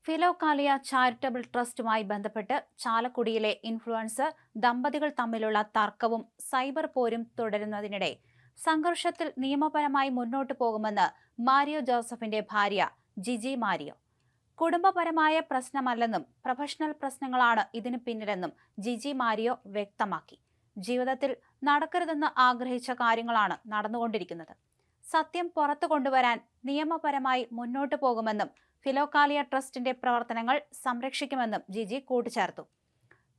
Philokalia charitable ട്രസ്റ്റുമായി ബന്ധപ്പെട്ട് ചാലക്കുടിയിലെ influencer ദമ്പതികൾ തമ്മിലുള്ള തർക്കവും സൈബർ പോരും തുടരുന്നതിനിടെ സംഘർഷത്തിൽ നിയമപരമായി മുന്നോട്ടു പോകുമെന്ന് മാരിയോ ജോസഫിന്റെ ഭാര്യ ജിജി മാരിയോ. കുടുംബപരമായ പ്രശ്നമല്ലെന്നും പ്രൊഫഷണൽ പ്രശ്നങ്ങളാണ് ഇതിന് പിന്നിലെന്നും ജിജി മാരിയോ വ്യക്തമാക്കി. ജീവിതത്തിൽ നടക്കരുതെന്ന് ആഗ്രഹിച്ച കാര്യങ്ങളാണ് നടന്നുകൊണ്ടിരിക്കുന്നത്. സത്യം പുറത്തു കൊണ്ടുവരാൻ നിയമപരമായി മുന്നോട്ടു പോകുമെന്നും ഫിലോകാലിയ ട്രസ്റ്റിന്റെ പ്രവർത്തനങ്ങൾ സംരക്ഷിക്കുമെന്നും ജിജി കൂട്ടിച്ചേർത്തു.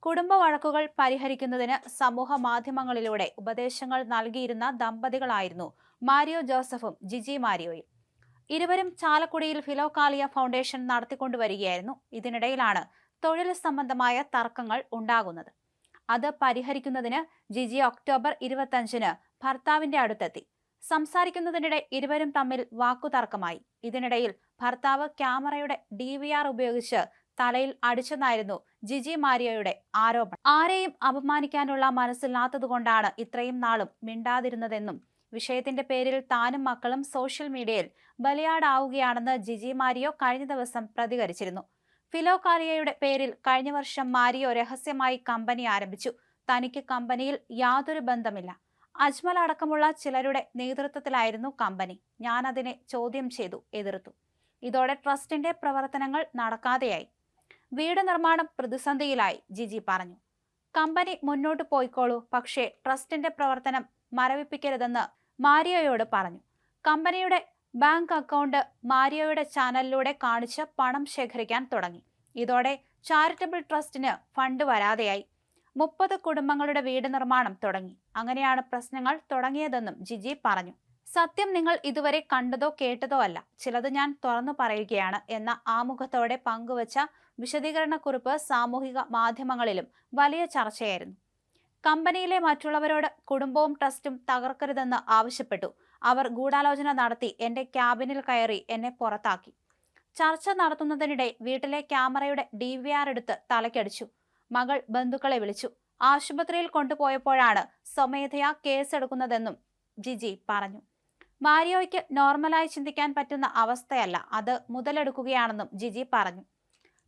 കുടുംബ വഴക്കുകൾ പരിഹരിക്കുന്നതിന് സമൂഹ മാധ്യമങ്ങളിലൂടെ ഉപദേശങ്ങൾ നൽകിയിരുന്ന ദമ്പതികളായിരുന്നു മാരിയോ ജോസഫും ജിജി മാരിയോയും. ഇരുവരും ചാലക്കുടിയിൽ ഫിലോകാലിയ ഫൗണ്ടേഷൻ നടത്തിക്കൊണ്ടുവരികയായിരുന്നു. ഇതിനിടയിലാണ് തൊഴിൽ സംബന്ധമായ തർക്കങ്ങൾ ഉണ്ടാകുന്നത്. അത് പരിഹരിക്കുന്നതിന് ജിജി ഒക്ടോബർ 25-ന് ഭർത്താവിന്റെ അടുത്തെത്തി. സംസാരിക്കുന്നതിനിടെ ഇരുവരും തമ്മിൽ വാക്കുതർക്കമായി. ഇതിനിടയിൽ ഭർത്താവ് ക്യാമറയുടെ DVR ഉപയോഗിച്ച് തലയിൽ അടിച്ചെന്നായിരുന്നു ജിജി മാരിയോയുടെ ആരോപണം. ആരെയും അപമാനിക്കാനുള്ള മനസ്സില്ലാത്തതുകൊണ്ടാണ് ഇത്രയും നാളും മിണ്ടാതിരുന്നതെന്നും വിഷയത്തിന്റെ പേരിൽ താനും മക്കളും സോഷ്യൽ മീഡിയയിൽ ബലിയാടാവുകയാണെന്ന് ജിജി മാരിയോ കഴിഞ്ഞ ദിവസം പ്രതികരിച്ചിരുന്നു. ഫിലോകാലിയയുടെ പേരിൽ കഴിഞ്ഞ വർഷം മാരിയോ രഹസ്യമായി കമ്പനി ആരംഭിച്ചു. തനിക്ക് കമ്പനിയിൽ യാതൊരു ബന്ധമില്ല. അജ്മൽ അടക്കമുള്ള ചിലരുടെ നേതൃത്വത്തിലായിരുന്നു കമ്പനി. ഞാൻ അതിനെ ചോദ്യം ചെയ്തു, എതിർത്തു. ഇതോടെ ട്രസ്റ്റിന്റെ പ്രവർത്തനങ്ങൾ നടക്കാതെയായി. വീട് നിർമ്മാണം പ്രതിസന്ധിയിലായി, ജിജി പറഞ്ഞു. കമ്പനി മുന്നോട്ട് പോയിക്കോളൂ, പക്ഷേ ട്രസ്റ്റിന്റെ പ്രവർത്തനം മരവിപ്പിക്കരുതെന്ന് മാരിയോയോട് പറഞ്ഞു. കമ്പനിയുടെ ബാങ്ക് അക്കൗണ്ട് മാരിയോയുടെ ചാനലിലൂടെ കാണിച്ച് പണം ശേഖരിക്കാൻ തുടങ്ങി. ഇതോടെ ചാരിറ്റബിൾ ട്രസ്റ്റിന് ഫണ്ട് വരാതെയായി. 30 കുടുംബങ്ങളുടെ വീട് നിർമ്മാണം തുടങ്ങി. അങ്ങനെയാണ് പ്രശ്നങ്ങൾ തുടങ്ങിയതെന്നും ജിജി പറഞ്ഞു. സത്യം നിങ്ങൾ ഇതുവരെ കണ്ടതോ കേട്ടതോ അല്ല, ചിലത് ഞാൻ തുറന്നു പറയുകയാണ് എന്ന ആമുഖത്തോടെ പങ്കുവച്ച വിശദീകരണക്കുറിപ്പ് സാമൂഹിക മാധ്യമങ്ങളിലും വലിയ ചർച്ചയായിരുന്നു. കമ്പനിയിലെ മറ്റുള്ളവരോട് കുടുംബവും ട്രസ്റ്റും തകർക്കരുതെന്ന് ആവശ്യപ്പെട്ടു. അവർ ഗൂഢാലോചന നടത്തി എന്റെ ക്യാബിനിൽ കയറി എന്നെ പുറത്താക്കി. ചർച്ച നടത്തുന്നതിനിടെ വീട്ടിലെ ക്യാമറയുടെ DVR എടുത്ത് തലക്കടിച്ചു. മകൾ ബന്ധുക്കളെ വിളിച്ചു. ആശുപത്രിയിൽ കൊണ്ടുപോയപ്പോഴാണ് സ്വമേധയാ കേസെടുക്കുന്നതെന്നും ജിജി പറഞ്ഞു. മാരിയോയ്ക്ക് നോർമലായി ചിന്തിക്കാൻ പറ്റുന്ന അവസ്ഥയല്ല, അത് മുതലെടുക്കുകയാണെന്നും ജിജി പറഞ്ഞു.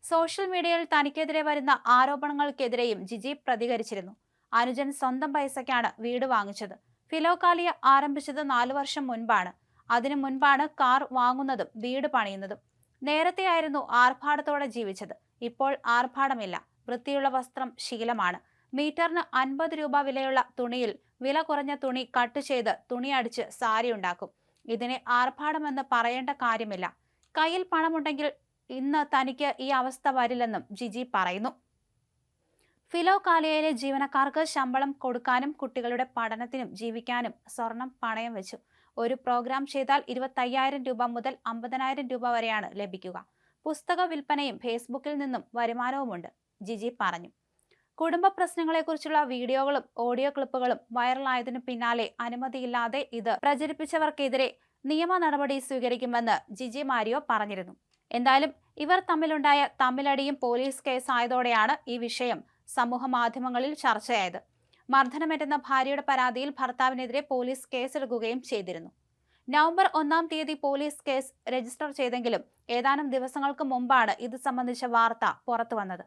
സോഷ്യൽ മീഡിയയിൽ തനിക്കെതിരെ വരുന്ന ആരോപണങ്ങൾക്കെതിരെയും ജിജി പ്രതികരിച്ചിരുന്നു. അനുജൻ സ്വന്തം പൈസയ്ക്കാണ് വീട് വാങ്ങിച്ചത്. ഫിലോകാലിയ ആരംഭിച്ചത് 4 വർഷം മുൻപാണ്. അതിനു മുൻപാണ് കാർ വാങ്ങുന്നതും വീട് പണിയുന്നതും. നേരത്തെയായിരുന്നു ആർഭാടത്തോടെ ജീവിച്ചത്. ഇപ്പോൾ ആർഭാടമില്ല. വൃത്തിയുള്ള വസ്ത്രം ശീലമാണ്. മീറ്ററിന് 50 രൂപ വിലയുള്ള തുണിയിൽ വില കുറഞ്ഞ തുണി കട്ട് ചെയ്ത് തുണി അടിച്ച് സാരി ഉണ്ടാക്കും. ഇതിനെ ആർഭാടമെന്ന് പറയേണ്ട കാര്യമില്ല. കയ്യിൽ പണമുണ്ടെങ്കിൽ ഇന്ന് തനിക്ക് ഈ അവസ്ഥ വരില്ലെന്നും ജിജി പറയുന്നു. ഫിലോകാലിയയിലെ ജീവനക്കാർക്ക് ശമ്പളം കൊടുക്കാനും കുട്ടികളുടെ പഠനത്തിനും ജീവിക്കാനും സ്വർണം പണയം വെച്ചു. ഒരു പ്രോഗ്രാം ചെയ്താൽ 25,000 രൂപ മുതൽ 50,000 രൂപ വരെയാണ് ലഭിക്കുക. പുസ്തക വിൽപ്പനയും ഫേസ്ബുക്കിൽ നിന്നും വരുമാനവുമുണ്ട്, ജിജി പറഞ്ഞു. കുടുംബ പ്രശ്നങ്ങളെക്കുറിച്ചുള്ള വീഡിയോകളും ഓഡിയോ ക്ലിപ്പുകളും വൈറലായതിനു പിന്നാലെ അനുമതിയില്ലാതെ ഇത് പ്രചരിപ്പിച്ചവർക്കെതിരെ നിയമ നടപടി സ്വീകരിക്കുമെന്ന് ജിജി മാരിയോ പറഞ്ഞിരുന്നു. എന്തായാലും ഇവർ തമ്മിലുണ്ടായ തമ്മിലടിയും പോലീസ് കേസായതോടെയാണ് ഈ വിഷയം സമൂഹ മാധ്യമങ്ങളിൽ ചർച്ചയായത്. മർദ്ദനമേറ്റെന്ന ഭാര്യയുടെ പരാതിയിൽ ഭർത്താവിനെതിരെ പോലീസ് കേസെടുക്കുകയും ചെയ്തിരുന്നു. നവംബർ 1-ാം തീയതി പോലീസ് കേസ് രജിസ്റ്റർ ചെയ്തെങ്കിലും ഏതാനും ദിവസങ്ങൾക്ക് മുമ്പാണ് ഇത് സംബന്ധിച്ച വാർത്ത പുറത്തുവന്നത്.